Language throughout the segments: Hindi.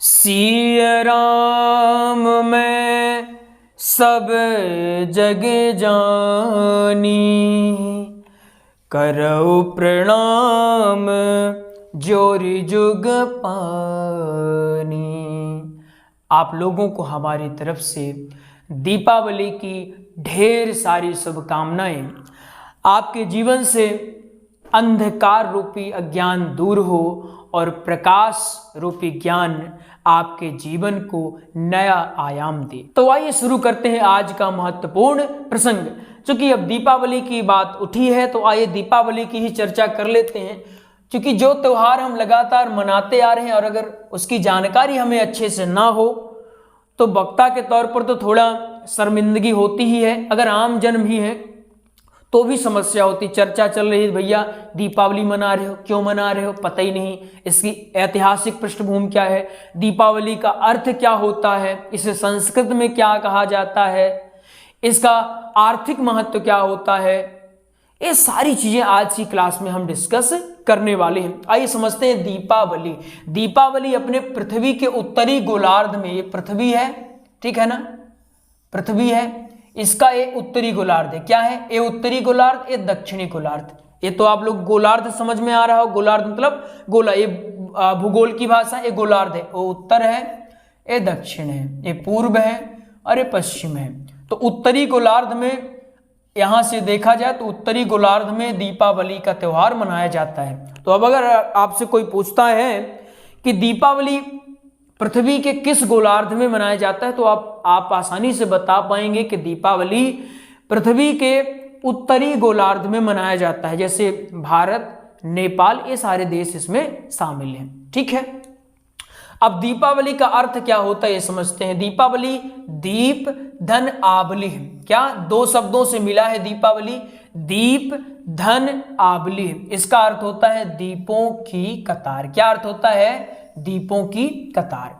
सिय राम मैं सब जग जानी, करऊ प्रणाम जोरि जुग पानी। आप लोगों को हमारी तरफ से दीपावली की ढेर सारी शुभकामनाएं। आपके जीवन से अंधकार रूपी अज्ञान दूर हो और प्रकाश रूपी ज्ञान आपके जीवन को नया आयाम दे। तो आइए शुरू करते हैं आज का महत्वपूर्ण प्रसंग। चूंकि अब दीपावली की बात उठी है तो आइए दीपावली की ही चर्चा कर लेते हैं। क्योंकि जो त्यौहार हम लगातार मनाते आ रहे हैं और अगर उसकी जानकारी हमें अच्छे से ना हो तो वक्ता के तौर पर तो थोड़ा शर्मिंदगी होती ही है। अगर आम जन भी है तो भी समस्या होती। चर्चा चल रही है, भैया दीपावली मना रहे हो, क्यों मना रहे हो, पता ही नहीं इसकी ऐतिहासिक पृष्ठभूमि क्या है, दीपावली का अर्थ क्या होता है, इसे संस्कृत में क्या कहा जाता है, इसका आर्थिक महत्व क्या होता है। ये सारी चीजें आज की क्लास में हम डिस्कस करने वाले हैं। आइए समझते हैं दीपावली। दीपावली अपने पृथ्वी के उत्तरी गोलार्ध में, ये पृथ्वी है, ठीक है ना, पृथ्वी है, इसका ये उत्तरी गोलार्ध है। क्या है ये उत्तरी गोलार्ध, ये दक्षिणी गोलार्ध। ये तो आप लोग गोलार्ध समझ में आ रहा हो, गोलार्ध मतलब गोला, ये भूगोल की भाषा, ये गोलार्ध है, वो उत्तर है, ये दक्षिण है, ये पूर्व है और ये पश्चिम है। तो उत्तरी गोलार्ध में यहां से देखा जाए तो उत्तरी गोलार्ध में दीपावली का त्यौहार मनाया जाता है। तो अब अगर आपसे कोई पूछता है कि दीपावली पृथ्वी के किस गोलार्ध में मनाया जाता है तो आप आसानी से बता पाएंगे कि दीपावली पृथ्वी के उत्तरी गोलार्ध में मनाया जाता है। जैसे भारत, नेपाल, ये सारे देश इसमें शामिल हैं, ठीक है। अब दीपावली का अर्थ क्या होता है ये समझते हैं। दीपावली दीप धन आबली है। क्या दो शब्दों से मिला है दीपावली, दीप धन आबली। इसका अर्थ होता है दीपों की कतार। क्या अर्थ होता है, दीपों की कतार।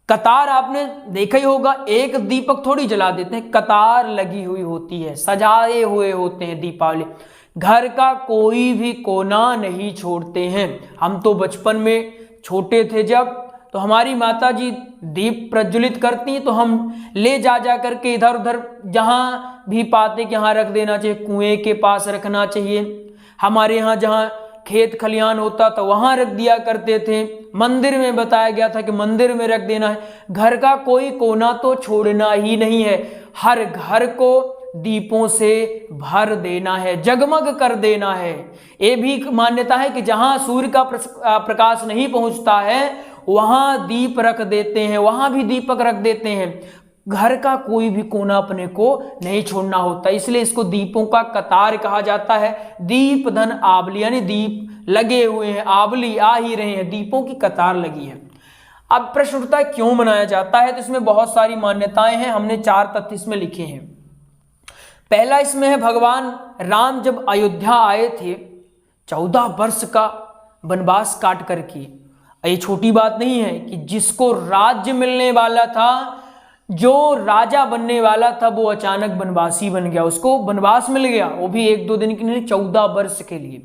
कतार आपने देखा ही होगा, एक दीपक थोड़ी जला देते हैं, कतार लगी हुई होती है, सजाए हुए होते हैं दीपावली। घर का कोई भी कोना नहीं छोड़ते हैं। हम तो बचपन में छोटे थे जब, तो हमारी माता जी दीप प्रज्वलित करती तो हम ले जा करके इधर उधर जहां भी पाते कि यहाँ रख देना चाहिए, कुएं के पास रखना चाहिए, हमारे यहाँ जहाँ खेत खलियान होता तो वहां रख दिया करते थे। मंदिर में बताया गया था कि मंदिर में रख देना है। घर का कोई कोना तो छोड़ना ही नहीं है, हर घर को दीपों से भर देना है, जगमग कर देना है। ये भी मान्यता है कि जहां सूर्य का प्रकाश नहीं पहुंचता है वहां दीप रख देते हैं, वहां भी दीपक रख देते हैं। घर का कोई भी कोना अपने को नहीं छोड़ना होता, इसलिए इसको दीपों का कतार कहा जाता है। दीप धन आबली, यानी दीप लगे हुए हैं, आबली आ ही रहे हैं, दीपों की कतार लगी है। अब प्रश्न उठता है क्यों मनाया जाता है, तो इसमें बहुत सारी मान्यताएं हैं। हमने 4 तथ्य इसमें लिखे हैं। पहला इसमें है, भगवान राम जब अयोध्या आए थे 14 वर्ष का वनवास काट करके, ये छोटी बात नहीं है कि जिसको राज्य मिलने वाला था, जो राजा बनने वाला था, वो अचानक वनवासी बन गया, उसको वनवास मिल गया, वो भी 1-2 दिन के लिए, 14 वर्ष के लिए।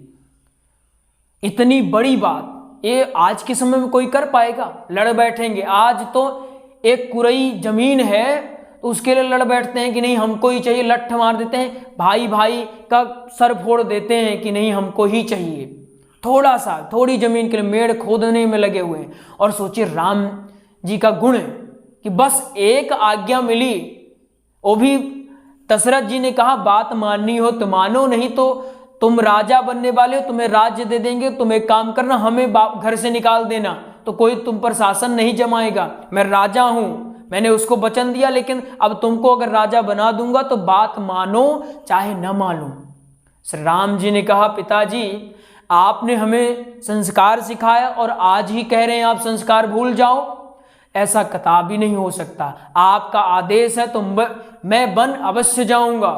इतनी बड़ी बात ये आज के समय में कोई कर पाएगा? लड़ बैठेंगे। आज तो एक कुरई जमीन है तो उसके लिए लड़ बैठते हैं कि नहीं हमको ही चाहिए, लठ मार देते हैं, भाई भाई का सर फोड़ देते हैं कि नहीं हमको ही चाहिए। थोड़ी जमीन के लिए मेड़ खोदने में लगे हुए हैं। और सोचिए राम जी का गुण कि बस एक आज्ञा मिली, वो भी दशरथ जी ने कहा बात माननी हो तो मानो, नहीं तो तुम राजा बनने वाले हो, तुम्हें राज्य दे देंगे, तुम एक काम करना, हमें घर से निकाल देना तो कोई तुम पर शासन नहीं जमाएगा। मैं राजा हूं, मैंने उसको वचन दिया, लेकिन अब तुमको अगर राजा बना दूंगा तो बात मानो चाहे न मानो। श्री राम जी ने कहा पिताजी आपने हमें संस्कार सिखाया और आज ही कह रहे हैं आप संस्कार भूल जाओ, ऐसा कतई नहीं हो सकता। आपका आदेश है तो मैं वन अवश्य जाऊंगा।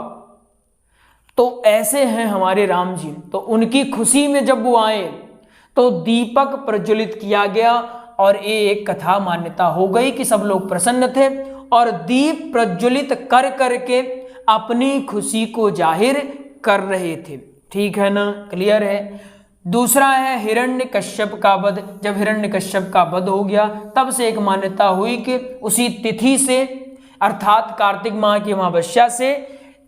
तो ऐसे हैं हमारे राम जी। तो उनकी खुशी में जब वो आए तो दीपक प्रज्वलित किया गया और ये एक कथा मान्यता हो गई कि सब लोग प्रसन्न थे और दीप प्रज्वलित कर करके अपनी खुशी को जाहिर कर रहे थे। ठीक है ना, क्लियर है। दूसरा है हिरण्यकश्यप का वध। जब हिरण्यकश्यप का वध हो गया तब से एक मान्यता हुई कि उसी तिथि से अर्थात कार्तिक माह की अमावस्या से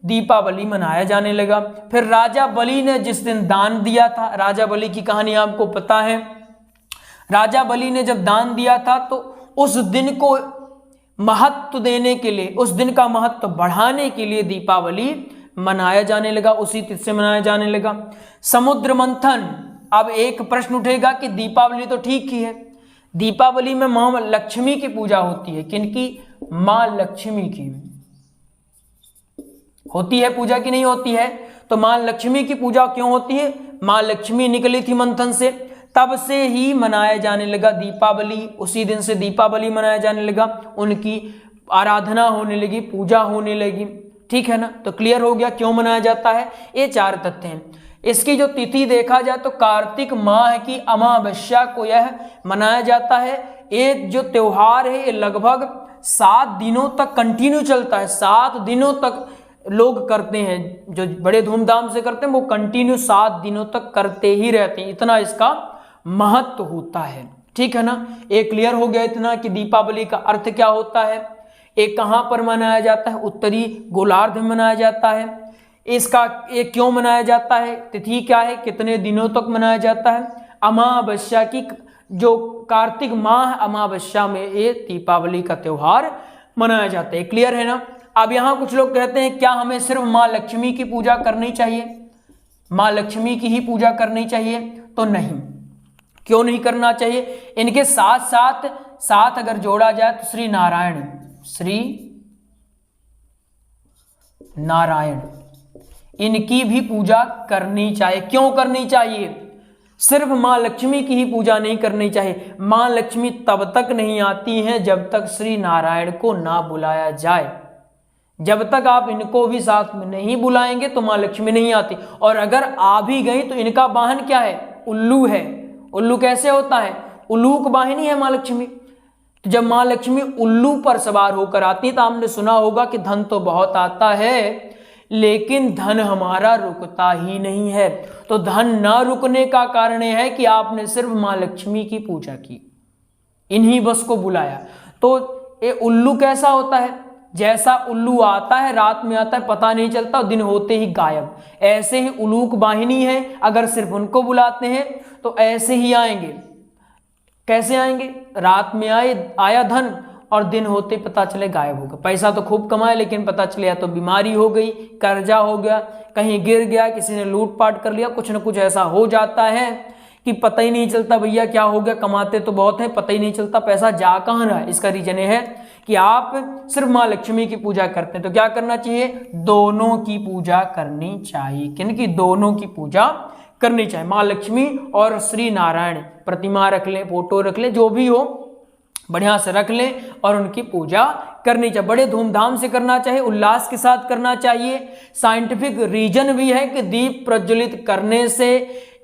दीपावली मनाया जाने लगा। फिर राजा बलि ने जिस दिन दान दिया था, राजा बलि की कहानी आपको पता है। राजा बलि ने जब दान दिया था तो उस दिन को महत्व देने के लिए, उस दिन का महत्व बढ़ाने के लिए दीपावली मनाया जाने लगा, उसी तिथि से मनाया जाने लगा। समुद्र मंथन। अब एक प्रश्न उठेगा कि दीपावली तो ठीक ही है, दीपावली में मां लक्ष्मी की पूजा होती है। किनकी? मां लक्ष्मी की होती है पूजा की नहीं होती है? तो मां लक्ष्मी की पूजा क्यों होती है? मां लक्ष्मी निकली थी मंथन से, तब से ही मनाया जाने लगा दीपावली। उसी दिन से दीपावली मनाया जाने लगा, उनकी आराधना होने लगी, पूजा होने लगी। ठीक है ना? तो क्लियर हो गया क्यों मनाया जाता है। ये 4 तथ्य हैं। इसकी जो तिथि देखा जाए तो कार्तिक माह की अमावस्या को यह मनाया जाता है। ये जो त्योहार है ये लगभग 7 दिनों तक कंटिन्यू चलता है। 7 दिनों तक लोग करते हैं, जो बड़े धूमधाम से करते हैं वो कंटिन्यू 7 दिनों तक करते ही रहते हैं, इतना इसका महत्व होता है। ठीक है ना? एक क्लियर हो गया इतना कि दीपावली का अर्थ क्या होता है, एक कहां पर मनाया जाता है, उत्तरी गोलार्ध में मनाया जाता है, इसका एक क्यों मनाया जाता है, तिथि क्या है, कितने दिनों तक मनाया जाता है, अमावस्या की जो कार्तिक माह अमावस्या में ये दीपावली का त्योहार मनाया जाता है। क्लियर है ना? अब यहां कुछ लोग कहते हैं क्या हमें सिर्फ मां लक्ष्मी की पूजा करनी चाहिए, मां लक्ष्मी की ही पूजा करनी चाहिए? तो नहीं, क्यों नहीं करना चाहिए? इनके साथ साथ साथ अगर जोड़ा जाए तो श्री नारायण, श्री नारायण इनकी भी पूजा करनी चाहिए। क्यों करनी चाहिए? सिर्फ मां लक्ष्मी की ही पूजा नहीं करनी चाहिए। मां लक्ष्मी तब तक नहीं आती हैं जब तक श्री नारायण को ना बुलाया जाए। जब तक आप इनको भी साथ में नहीं बुलाएंगे तो मां लक्ष्मी नहीं आती। और अगर आ भी गई तो इनका वाहन क्या है? उल्लू है। उल्लू कैसे होता है? उल्लूक वाहिनी है मां लक्ष्मी। तो जब मां लक्ष्मी उल्लू पर सवार होकर आती है तो आपने सुना होगा कि धन तो बहुत आता है लेकिन धन हमारा रुकता ही नहीं है। तो धन ना रुकने का कारण यह है कि आपने सिर्फ मां लक्ष्मी की पूजा की, इन्हीं बस को बुलाया। तो ये उल्लू कैसा होता है? जैसा उल्लू आता है, रात में आता है, पता नहीं चलता, दिन होते ही गायब। ऐसे ही उलूक वाहिनी है, अगर सिर्फ उनको बुलाते हैं तो ऐसे ही आएंगे। कैसे आएंगे? रात में आया धन और दिन होते पता चले गायब हो गया। पैसा तो खूब कमाए लेकिन पता चले या तो बीमारी हो गई, कर्जा हो गया, कहीं गिर गया, किसी ने लूटपाट कर लिया, कुछ ना कुछ ऐसा हो जाता है कि पता ही नहीं चलता भैया क्या हो गया। कमाते तो बहुत है, पता ही नहीं चलता पैसा जा कहाँ रहा है। इसका रीजन ये है कि आप सिर्फ मां लक्ष्मी की पूजा करते हैं। तो क्या करना चाहिए? दोनों की पूजा करनी चाहिए। किनकी? दोनों की पूजा करनी चाहिए। मां लक्ष्मी और श्री नारायण प्रतिमा रख लें, फोटो रख लें, जो भी हो बढ़िया से रख लें और उनकी पूजा करनी चाहिए। बड़े धूमधाम से करना चाहिए, उल्लास के साथ करना चाहिए। साइंटिफिक रीजन भी है कि दीप प्रज्वलित करने से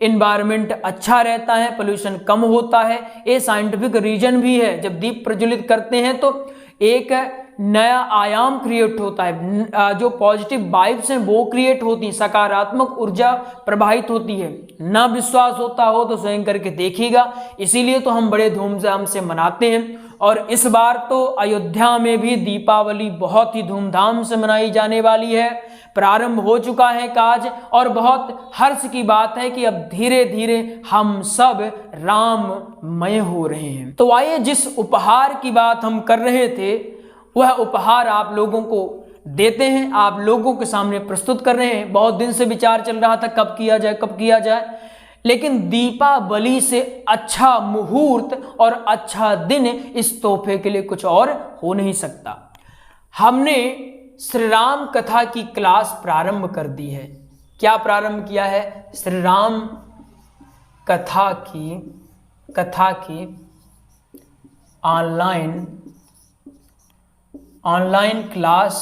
इन्वायरमेंट अच्छा रहता है, पोल्यूशन कम होता है। ये साइंटिफिक रीजन भी है। जब दीप प्रज्वलित करते हैं तो एक नया आयाम क्रिएट होता है, जो पॉजिटिव वाइब्स हैं वो क्रिएट होती है, सकारात्मक ऊर्जा प्रवाहित होती है। ना विश्वास होता हो तो स्वयं करके देखिएगा। इसीलिए तो हम बड़े धूमधाम से मनाते हैं। और इस बार तो अयोध्या में भी दीपावली बहुत ही धूमधाम से मनाई जाने वाली है। प्रारंभ हो चुका है काज और बहुत हर्ष की बात है कि अब धीरे धीरे हम सब राममय हो रहे हैं। तो आइए, जिस उपहार की बात हम कर रहे थे वह उपहार आप लोगों को देते हैं, आप लोगों के सामने प्रस्तुत कर रहे हैं। बहुत दिन से विचार चल रहा था कब किया जाए, कब किया जाए, लेकिन दीपावली से अच्छा मुहूर्त और अच्छा दिन इस तोहफे के लिए कुछ और हो नहीं सकता। हमने श्री राम कथा की क्लास प्रारंभ कर दी है। क्या प्रारंभ किया है? श्री राम कथा की ऑनलाइन क्लास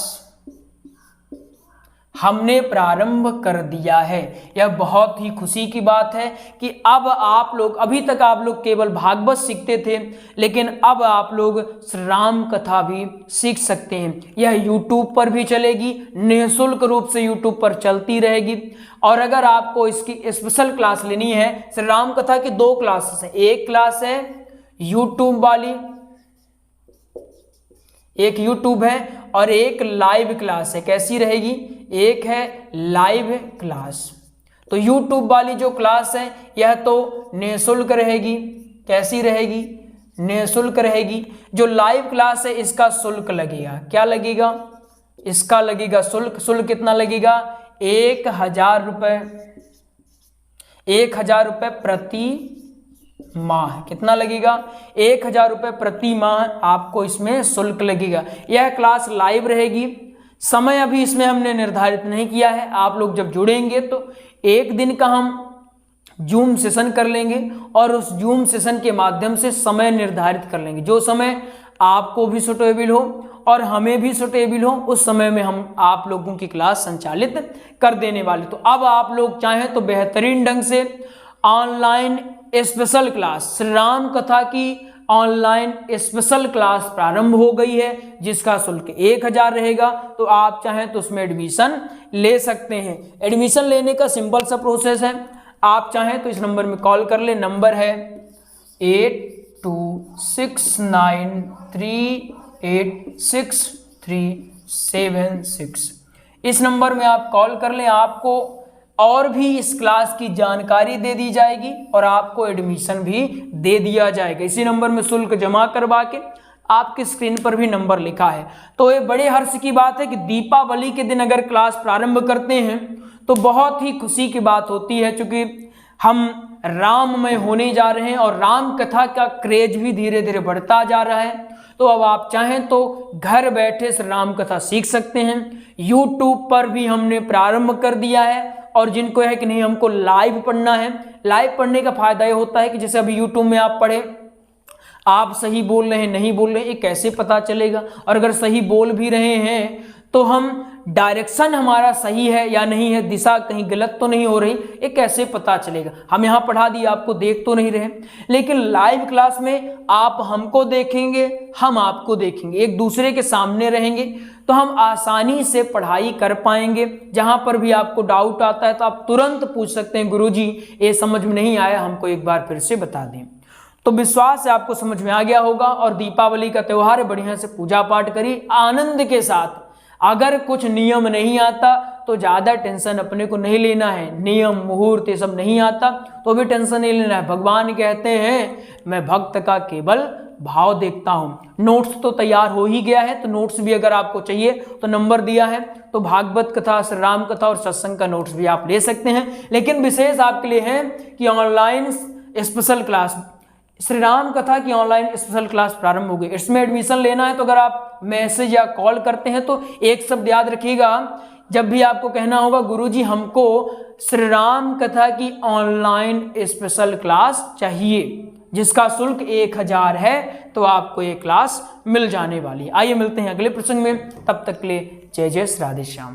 हमने प्रारंभ कर दिया है। यह बहुत ही खुशी की बात है कि अब आप लोग, अभी तक आप लोग केवल भागवत सीखते थे, लेकिन अब आप लोग श्री राम कथा भी सीख सकते हैं। यह यूट्यूब पर भी चलेगी, निःशुल्क रूप से यूट्यूब पर चलती रहेगी। और अगर आपको इसकी स्पेशल क्लास लेनी है, श्री राम कथा की 2 क्लासेस हैं। एक क्लास है यूट्यूब वाली, एक यूट्यूब है और एक लाइव क्लास है। कैसी रहेगी? एक है लाइव क्लास। तो यूट्यूब वाली जो क्लास है यह तो निःशुल्क रहेगी। कैसी रहेगी? निःशुल्क रहेगी। जो लाइव क्लास है इसका शुल्क लगेगा। क्या लगेगा? इसका लगेगा शुल्क। शुल्क कितना लगेगा? 1000 रुपये। 1000 रुपये प्रति माह। कितना लगेगा? 1000 रुपये प्रति माह आपको इसमें शुल्क लगेगा। यह क्लास लाइव रहेगी। समय अभी इसमें हमने निर्धारित नहीं किया है। आप लोग जब जुड़ेंगे तो एक दिन का हम जूम सेशन कर लेंगे और उस जूम सेशन के माध्यम से समय निर्धारित कर लेंगे। जो समय आपको भी सुटेबल हो और हमें भी सुटेबल हो, उस समय में हम आप लोगों की क्लास संचालित कर देने वाले। तो अब आप लोग चाहें तो बेहतरीन ढंग से online special class, Shri Ram कथा की ऑनलाइन स्पेशल क्लास प्रारंभ हो गई है, जिसका शुल्क 1000 रहेगा। तो आप चाहें तो उसमें एडमिशन ले सकते हैं। एडमिशन लेने का सिंपल सा प्रोसेस है। आप चाहें तो इस नंबर में कॉल कर ले। नंबर है 8269386376। इस नंबर में आप कॉल कर लें। आपको और भी इस क्लास की जानकारी दे दी जाएगी और आपको एडमिशन भी दे दिया जाएगा। इसी नंबर में शुल्क जमा करवा के, आपकी स्क्रीन पर भी नंबर लिखा है। तो ये बड़े हर्ष की बात है कि दीपावली के दिन अगर क्लास प्रारंभ करते हैं तो बहुत ही खुशी की बात होती है, क्योंकि हम राममय होने जा रहे हैं और राम कथा का क्रेज भी धीरे धीरे बढ़ता जा रहा है। तो अब आप चाहें तो घर बैठे श्री राम कथा सीख सकते हैं। यूट्यूब पर भी हमने प्रारंभ कर दिया है। और जिनको है कि नहीं हमको लाइव पढ़ना है, लाइव पढ़ने का फायदा ये होता है कि जैसे अभी यूट्यूब में आप पढ़े, आप सही बोल रहे हैं नहीं बोल रहे हैं, ये कैसे पता चलेगा? और अगर सही बोल भी रहे हैं तो हम डायरेक्शन हमारा सही है या नहीं है, दिशा कहीं गलत तो नहीं हो रही, ये कैसे पता चलेगा? हम यहाँ पढ़ा दिए, आपको देख तो नहीं रहे। लेकिन लाइव क्लास में आप हमको देखेंगे, हम आपको देखेंगे, एक दूसरे के सामने रहेंगे, तो हम आसानी से पढ़ाई कर पाएंगे। जहाँ पर भी आपको डाउट आता है तो आप तुरंत पूछ सकते हैं, गुरुजी ये समझ में नहीं आया, हमको एक बार फिर से बता दें। तो विश्वास है आपको समझ में आ गया होगा। और दीपावली का त्यौहार है, बढ़िया से पूजा पाठ करिए आनंद के साथ। अगर कुछ नियम नहीं आता तो ज़्यादा टेंशन अपने को नहीं लेना है। नियम मुहूर्त ये सब नहीं आता तो भी टेंशन नहीं लेना है। भगवान कहते हैं मैं भक्त का केवल भाव देखता हूँ। नोट्स तो तैयार हो ही गया है, तो नोट्स भी अगर आपको चाहिए तो नंबर दिया है, तो भागवत कथा, श्री राम कथा और सत्संग का नोट्स भी आप ले सकते हैं। लेकिन विशेष आपके लिए है कि online special class, Shri Ram कथा की ऑनलाइन स्पेशल क्लास प्रारंभ हो गई। इसमें एडमिशन लेना है तो अगर आप मैसेज या कॉल करते हैं तो एक शब्द याद रखिएगा, जब भी आपको कहना होगा गुरुजी हमको श्री राम कथा की ऑनलाइन स्पेशल क्लास चाहिए, जिसका शुल्क 1000 है, तो आपको ये क्लास मिल जाने वाली है। आइए मिलते हैं अगले प्रसंग में, तब तक के लिए जय जय श्री राधे श्याम।